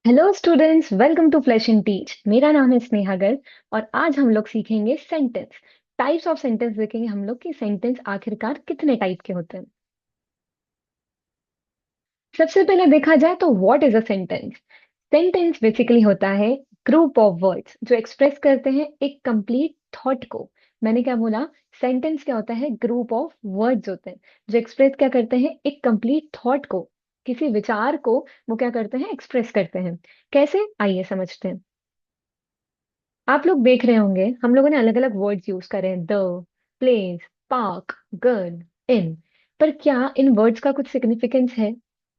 Hello students, welcome to Flash and Teach. मेरा नाम है स्नेहा गर्ग और आज हम लोग सीखेंगे सेंटेंस। टाइप्स ऑफ सेंटेंस देखेंगे हम लोग कि सेंटेंस आखिरकार कितने टाइप के होते हैं। सबसे पहले देखा जाए तो what is a sentence. Sentence basically होता है ग्रुप ऑफ वर्ड्स जो एक्सप्रेस करते हैं एक कंप्लीट थॉट को। मैंने क्या बोला? सेंटेंस क्या होता है? ग्रुप ऑफ वर्ड्स होते हैं जो एक्सप्रेस क्या करते हैं, एक कंप्लीट थॉट को, किसी विचार को। वो क्या करते हैं? एक्सप्रेस करते हैं। कैसे? आइए समझते हैं। आप लोग देख रहे होंगे हम लोगों ने अलग अलग वर्ड्स यूज करे हैं, द, प्लेस, पार्क, गन, इन। पर क्या इन वर्ड्स का कुछ सिग्निफिकेंस है?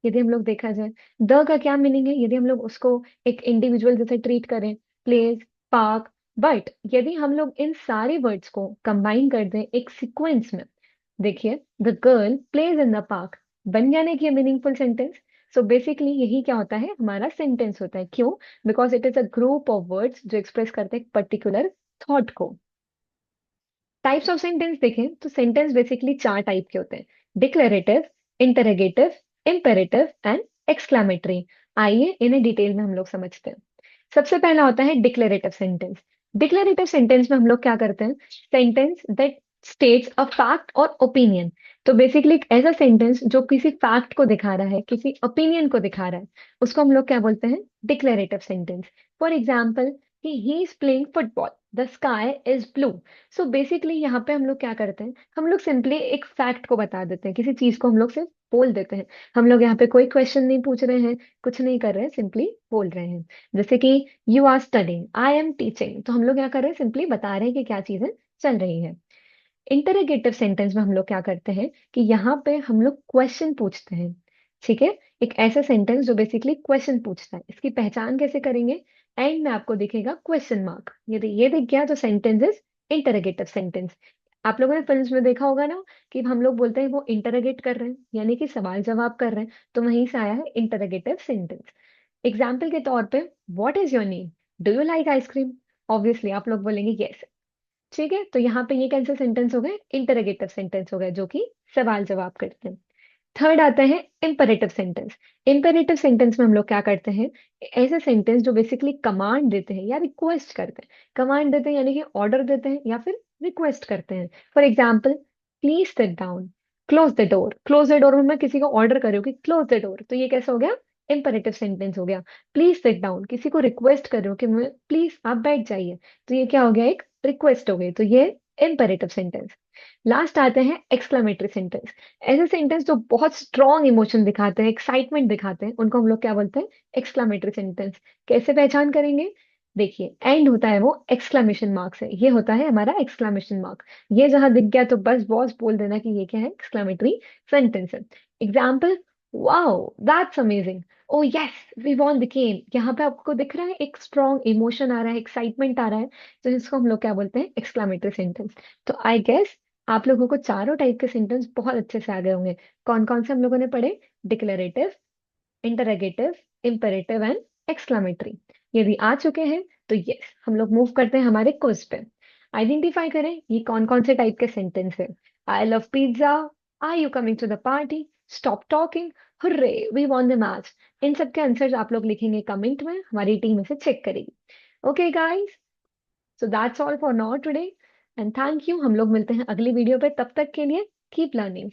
यदि हम लोग देखा जाए, द का क्या मीनिंग है यदि हम लोग उसको एक इंडिविजुअल जैसे ट्रीट करें, प्लेस, पार्क। बट यदि हम लोग इन सारे वर्ड्स को कंबाइन कर दें एक सीक्वेंस में, देखिए, the girl plays in the park, बन जाने की मीनिंगफुल सेंटेंस। सो बेसिकली यही क्या होता है, हमारा सेंटेंस होता है। क्यों? Because it is a group of words जो एक्सप्रेस करते हैं एक पर्टिकुलर थॉट को। टाइप्स ऑफ सेंटेंस देखें तो सेंटेंस बेसिकली चार टाइप के होते हैं: declarative, interrogative, imperative and exclamatory. आइए इन्हें डिटेल में हम लोग समझते हैं। सबसे पहला होता है डिक्लेरेटिव सेंटेंस। डिक्लेरेटिव सेंटेंस में हम लोग क्या करते हैं? Sentence that states a fact और ओपिनियन। तो बेसिकली एक ऐसा सेंटेंस जो किसी फैक्ट को दिखा रहा है, किसी ओपिनियन को दिखा रहा है, उसको हम लोग क्या बोलते हैं? Declarative sentence. फॉर एग्जाम्पल, कि he is playing football, the sky is blue. So basically यहाँ पे हम लोग क्या करते हैं? हम लोग सिंपली एक फैक्ट को बता देते हैं, किसी चीज को हम लोग सिर्फ बोल देते हैं। हम लोग यहाँ पे कोई क्वेश्चन नहीं पूछ रहे हैं, कुछ नहीं कर रहे हैं, सिंपली बोल रहे हैं। जैसे कि you are studying, I am teaching, तो हम लोग क्या कर रहे हैं? सिंपली बता रहे हैं कि क्या चीजें चल रही है। इंटरोगेटिव सेंटेंस में हम लोग क्या करते हैं कि यहाँ पे हम लोग क्वेश्चन पूछते हैं। ठीक है? एक ऐसा सेंटेंस जो बेसिकली क्वेश्चन पूछता है, इसकी पहचान कैसे करेंगे? एंड में आपको दिखेगा क्वेश्चन मार्क। यदि ये दिख गया तो सेंटेंस इज इंटरोगेटिव सेंटेंस। आप लोगों ने फिल्म्स में देखा होगा ना कि हम लोग बोलते हैं वो इंटरोगेट कर रहे हैं, यानी कि सवाल जवाब कर रहे हैं, तो वहीं से आया है इंटरोगेटिव सेंटेंस। एग्जाम्पल के तौर पे, what is your name, do you like ice cream? Obviously आप लोग बोलेंगे यस। ठीक है, तो यहाँ पे ये कैसे सेंटेंस हो गए? इंटरोगेटिव सेंटेंस हो गए जो कि सवाल जवाब करते हैं। थर्ड आता है इंपेरेटिव सेंटेंस। इंपेरेटिव सेंटेंस में हम लोग क्या करते हैं? ऐसे सेंटेंस जो बेसिकली कमांड देते हैं या रिक्वेस्ट करते हैं। कमांड देते हैं यानी कि ऑर्डर देते हैं या फिर रिक्वेस्ट करते हैं। For example, please sit down, close the door. Close the door में मैं किसी को ऑर्डर कर रही हूँ कि क्लोज द डोर, तो ये कैसा हो गया? इंपेरेटिव सेंटेंस हो गया। प्लीज सिट डाउन, किसी को रिक्वेस्ट कर रही हूँ कि मैं प्लीज आप बैठ जाइए, तो ये क्या हो गया? एक रिक्वेस्ट हो गई, तो ये इंपेरेटिव सेंटेंस। लास्ट आते हैं एक्सक्लेमेटरी सेंटेंस। ऐसे सेंटेंस जो बहुत स्ट्रॉन्ग इमोशन दिखाते हैं, एक्साइटमेंट दिखाते हैं, उनको हम लोग क्या बोलते हैं? Exclamatory sentence. कैसे पहचान करेंगे? देखिए, एंड होता है वो एक्सक्लेमेशन मार्क से, ये होता है हमारा एक्सक्लेमेशन मार्क। ये जहां दिख गया तो बस बॉस बोल देना कि ये क्या है? एक्सक्लेमेटरी सेंटेंस है। Example, wow that's amazing, oh yes we won the game. यहाँ पे आपको दिख रहा है एक स्ट्रॉन्ग इमोशन आ रहा है, एक्साइटमेंट आ रहा है, तो इसको हम लोग क्या बोलते हैं? Exclamatory sentence. तो आई गेस आप लोगों को चारों टाइप के सेंटेंस बहुत अच्छे से आ गए होंगे। कौन कौन से हम लोगों ने पढ़े? Declarative, interrogative, imperative and exclamatory. यदि आ चुके हैं तो यस, हम लोग मूव करते हैं हमारे क्विज पे। आइडेंटिफाई करें ये कौन कौन से टाइप के सेंटेंस है। I love pizza, are you coming to the party, stop talking, hurray we won the match. इन सब के आंसर्स आप लोग लिखेंगे कमेंट में, हमारी टीम इसे चेक करेगी। Okay guys, so that's all for now today and thank you. हम लोग मिलते हैं अगली वीडियो पे, तब तक के लिए कीप लर्निंग।